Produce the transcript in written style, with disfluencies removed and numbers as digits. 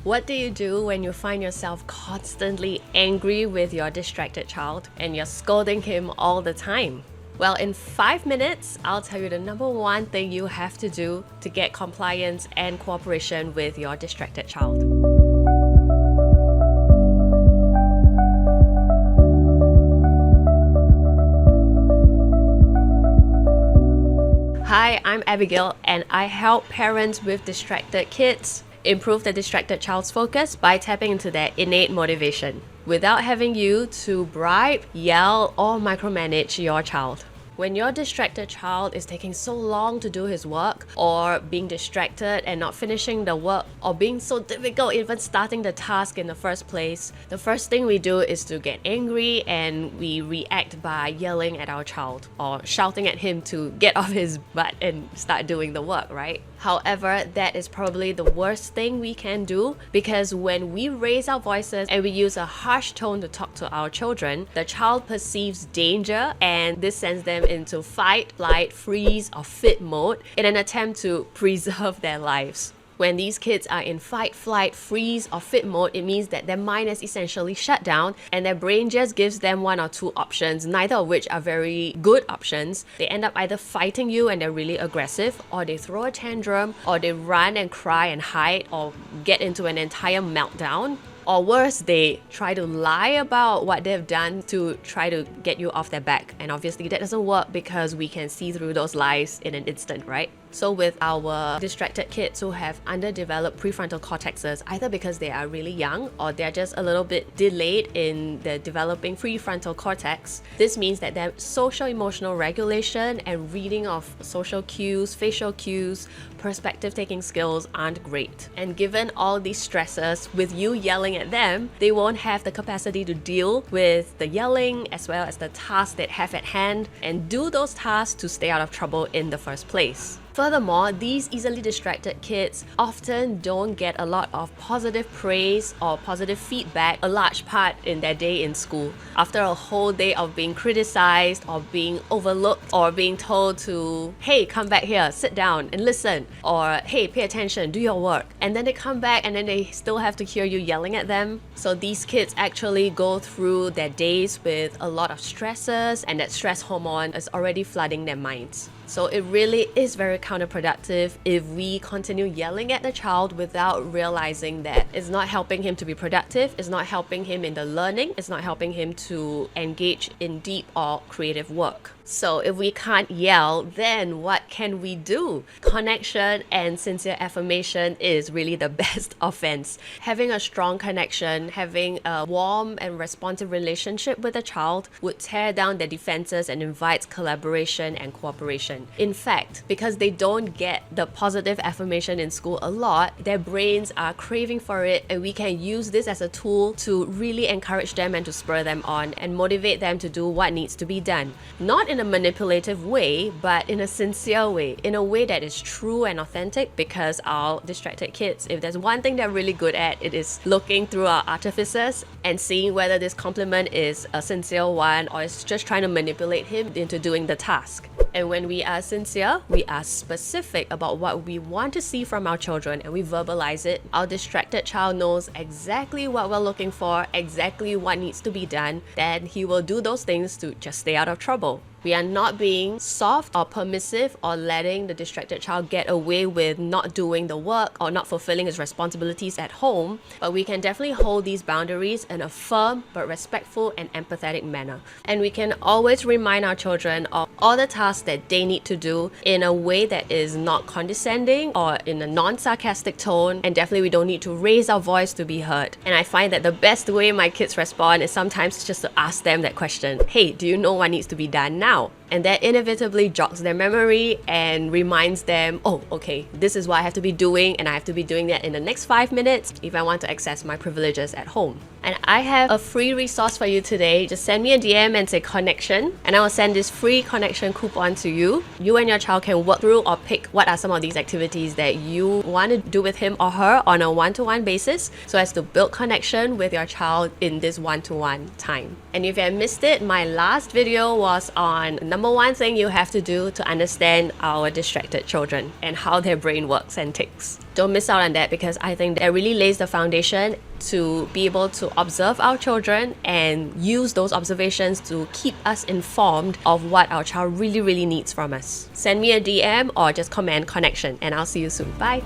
What do you do when you find yourself constantly angry with your distracted child and you're scolding him all the time? Well, in 5 minutes, I'll tell you the number one thing you have to do to get compliance and cooperation with your distracted child. Hi, I'm Abigail, and I help parents with distracted kids improve the distracted child's focus by tapping into their innate motivation without having you to bribe, yell, or micromanage your child. When your distracted child is taking so long to do his work, or being distracted and not finishing the work, or being so difficult even starting the task in the first place, the first thing we do is to get angry and we react by yelling at our child or shouting at him to get off his butt and start doing the work, right? However, that is probably the worst thing we can do, because when we raise our voices and we use a harsh tone to talk to our children, the child perceives danger, and this sends them into fight, flight, freeze, or fit mode in an attempt to preserve their lives. When these kids are in fight, flight, freeze, or fit mode, it means that their mind is essentially shut down and their brain just gives them one or two options, neither of which are very good options. They end up either fighting you and they're really aggressive, or they throw a tantrum, or they run and cry and hide, or get into an entire meltdown. Or worse, they try to lie about what they've done to try to get you off their back. And obviously that doesn't work because we can see through those lies in an instant, right? So with our distracted kids who have underdeveloped prefrontal cortexes, either because they are really young or they're just a little bit delayed in the developing prefrontal cortex, this means that their social emotional regulation and reading of social cues, facial cues, perspective taking skills aren't great. And given all these stresses, with you yelling at them, they won't have the capacity to deal with the yelling as well as the tasks they have at hand and do those tasks to stay out of trouble in the first place. Furthermore, these easily distracted kids often don't get a lot of positive praise or positive feedback a large part in their day in school. After a whole day of being criticized or being overlooked or being told to, hey, come back here, sit down and listen, or hey, pay attention, do your work. And then they come back and then they still have to hear you yelling at them. So these kids actually go through their days with a lot of stresses, and that stress hormone is already flooding their minds. So it really is very counterproductive if we continue yelling at the child without realizing that it's not helping him to be productive, it's not helping him in the learning, it's not helping him to engage in deep or creative work. So if we can't yell, then what can we do? Connection and sincere affirmation is really the best offense. Having a strong connection, having a warm and responsive relationship with a child would tear down their defenses and invites collaboration and cooperation. In fact, because they don't get the positive affirmation in school a lot, their brains are craving for it, and we can use this as a tool to really encourage them and to spur them on and motivate them to do what needs to be done. Not in a manipulative way, but in a sincere way, in a way that is true and authentic, because our distracted kids, if there's one thing they're really good at, it is looking through our artifices and seeing whether this compliment is a sincere one or is just trying to manipulate him into doing the task. And when we are sincere, we are specific about what we want to see from our children and we verbalize it, our distracted child knows exactly what we're looking for, exactly what needs to be done, then he will do those things to just stay out of trouble. We are not being soft or permissive or letting the distracted child get away with not doing the work or not fulfilling his responsibilities at home, but we can definitely hold these boundaries in a firm but respectful and empathetic manner. And we can always remind our children of all the tasks that they need to do in a way that is not condescending or in a non-sarcastic tone, and definitely we don't need to raise our voice to be heard. And I find that the best way my kids respond is sometimes just to ask them that question, hey, do you know what needs to be done now? And that inevitably jogs their memory and reminds them, oh, okay, this is what I have to be doing, and I have to be doing that in the next 5 minutes if I want to access my privileges at home. And I have a free resource for you today. Just send me a DM and say connection, and I will send this free connection coupon to you. You and your child can work through or pick what are some of these activities that you want to do with him or her on a one-to-one basis, so as to build connection with your child in this one-to-one time. And if you have missed it, my last video was on number number one thing you have to do to understand our distracted children and how their brain works and ticks. Don't miss out on that, because I think that really lays the foundation to be able to observe our children and use those observations to keep us informed of what our child really needs from us. Send me a DM or just comment connection, and I'll see you soon. Bye.